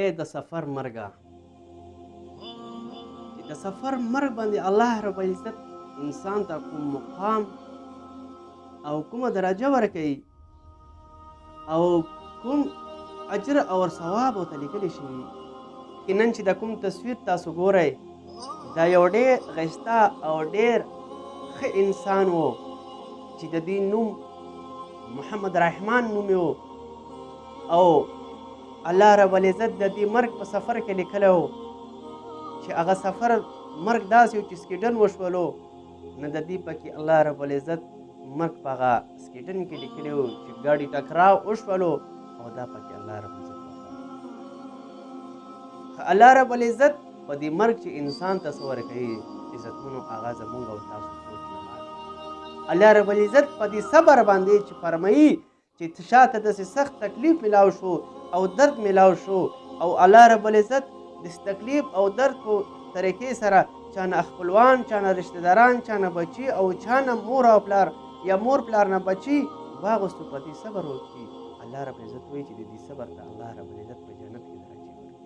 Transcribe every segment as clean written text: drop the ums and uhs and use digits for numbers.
ای د سفر مرګه چې د سفر مرګ باندې الله رب العزت انسان ته کوم مقام او کومه درجه ورکوي او کوم اجر او ثواب ورته لیکلی شوي. یقینا چې د کوم تصویر تاسو ګورئ دا یو ډېر ښایسته او ډېر ښه انسان و چې د دې نوم محمد رحمان نوم و او الله رب العزت د دې مرګ په سفر کې لیکلی و چې هغه سفر مرګ داسې و چې سکیډن وشولو نو د دې پکې الله رب العزت مرګ په هغه سکیډن کې لیکلی و چې ګاډي ټکراو وشولو او دا پکې الله رب العزت الله رب العزت په دې مرګ چې انسان ته څه ورکوي عزتمنو هغه زمونږ او تاسو سوچ نه لري. الله رب العزت په دې صبر باندې چې فرمایي چې شاته داسې سخت تکلیف میلاو شو او درد میلاو شو او الله رب العزت د تکلیف او درد په طریقې سره چا نه خپلوان چا نه رشته داران چا نه بچي او چا نه مور او پلار یا مور پلار نه بچي واغوستو په دې صبر وکړي. الله رب العزت وایي چې د دې صبر ته الله رب العزت په جنت کې درجې ورکړي.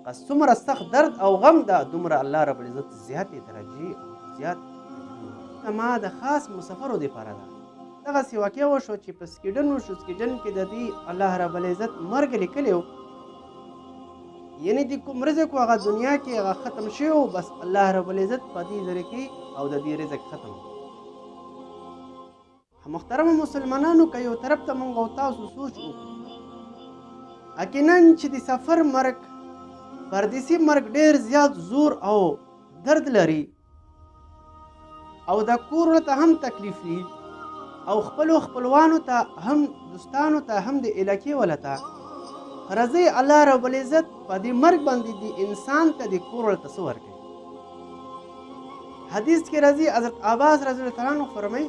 که څومره سخت درد او غم ده دومره الله رب العزت زیاتې درجې او زیات ما د خاص مسافرو دپاره ده. دغسې واقع وشو چې په سکیډن وشو. سکیډن کې د دې الله رب العزت مرګ لیکلی و، یعنې د کوم رزق و هغه دنیا کې هغه ختم شوی و، بس الله رب العزت په دې ذریعه کې او د دې رزق ختم و. محترمو مسلمانانو که یو طرف ته موږ او تاسو سوچ وکړو یقینا چې د سفر مرګ پردیسي مرګ ډېر زیات زور او درد لري او د کور ته هم تکلیف وي او خپلو خپلوانو ته هم دوستانو ته هم د علاقې ولته راځي الله رب العزت په دې مرګ باندې د انسان ته د کور ولته څه ورکوي. حدیث کې راځي حضرت عباس رضی الله تعالی عنه فرمایي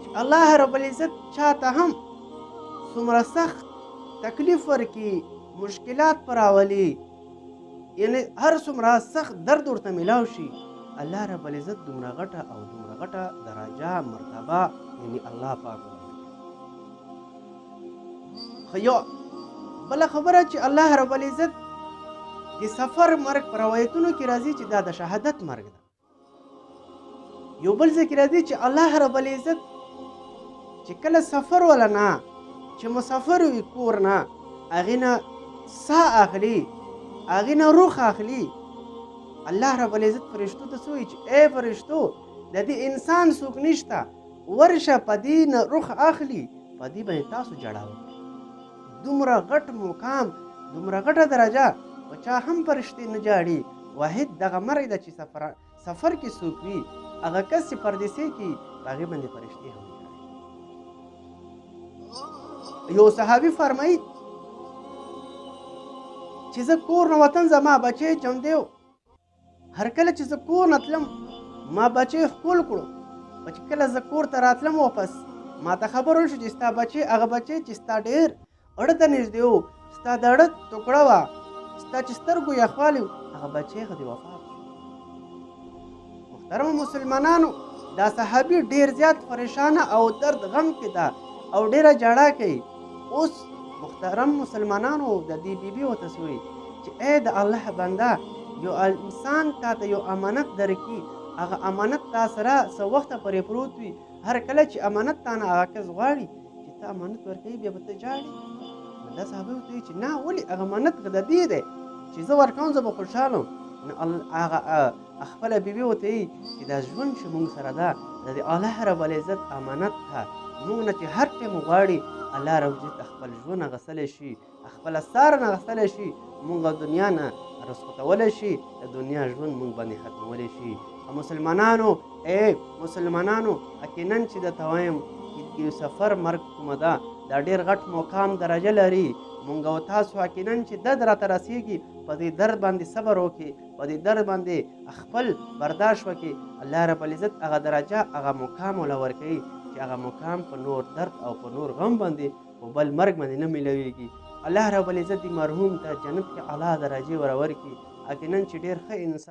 چې الله رب العزت چاته هم څومره سخت تکلیف ورکړي مشکلات پر راولي یعنی هر څومره سخت درد ورته میلاو شي الله رب العزت دومره غټه او دومره غټه درجه مرتبه یعنی الله پاک خو یو بله خبره چې الله رب العزت د سفر مرګ په روایتونو کې راځي چې دا د شهادت مرګ ده. یو بل ځای کې راځي چې الله رب العزت چې کله سفر ولا نه چې مسافر وي کور نه هغې نه ساه اخلي هغې نه روح اخلي الله رب العزت فرشتو ته څه وایي چې ای فرشتو د دې انسان څوک نشته ورشه په دې نه روح اخلي په دې باندې تاسو جړا وکړئ. دومره غټ مقام دومره غټه درجه په چا هم فرشتې نه جاړي. واحد دغه مرګ ده چې سفر کې څوک وي هغه کس چې پردیسۍ کې په هغې باندې فرشتې هم جاړي. یو صحابي فرمایي چې زه کور نه وطن زما بچی چمدی و هر کله چې زه کور نه تلم ما بچی ښکل کړو چې کله زه کور ته راتلم واپس ما ته خبر وشو چې ستا بچی هغه بچی چې ستا ډېر اړه ته نږدې و ستا د اړه ټوکړه وه ستا چې سترګو یخوالی و هغه بچی خو دې وفات شو. محترمو مسلمانانو دا صحابي ډېر زیات پریشانه او درد غم کې ده او ډېره ژړا کوي. اوس محترم مسلمانانو د دې بیبي ورته څه وایي چې ای د الله بنده یو انسان تا ته یو امانت درکړي هغه امانت تا سره څه وخته پرې پروت وي هر کله چې امانت تا نه هغه کس غواړي چې ته امانت ورکوي بیا به ته ژاړې. نو دا صحابه ورته وایي چې نه ولې هغه امانت د دې دی چې زه ورکوم زه به خوشحاله وم. نو هغه خپله بیبي ورته وایي چې دا ژوند چې موږ سره ده د الله رب العزت امانت ده موږ نه چې هر ټایم غواړي الله رب العزت خپل ژوند اخیستلی شي خپله ساره نه اخیستلی شي موږ دنیا نه رسخوتولی شي د دنیا ژوند موږ باندې ختمولی شي. مسلمانانو مسلمانانو یقینا چې درته وایم چې سفر مرګ کومه ده دا ډېر غټ مقام درجه لري. موږ او تاسو یقینا چې درد راته رسېږي په دې درد باندې صبر وکړي په دې درد باندې خپل برداشت وکړي الله رب العزت هغه درجه هغه مقام وله ورکوي چې هغه مقام په نور درد او په نور غم باندې په بل مرګ باندې نه میلاویږي. الله رب العزت دې مرحوم ته جنت کې اعلی درجې ورکړي یقینا چې ډېر ښه انسان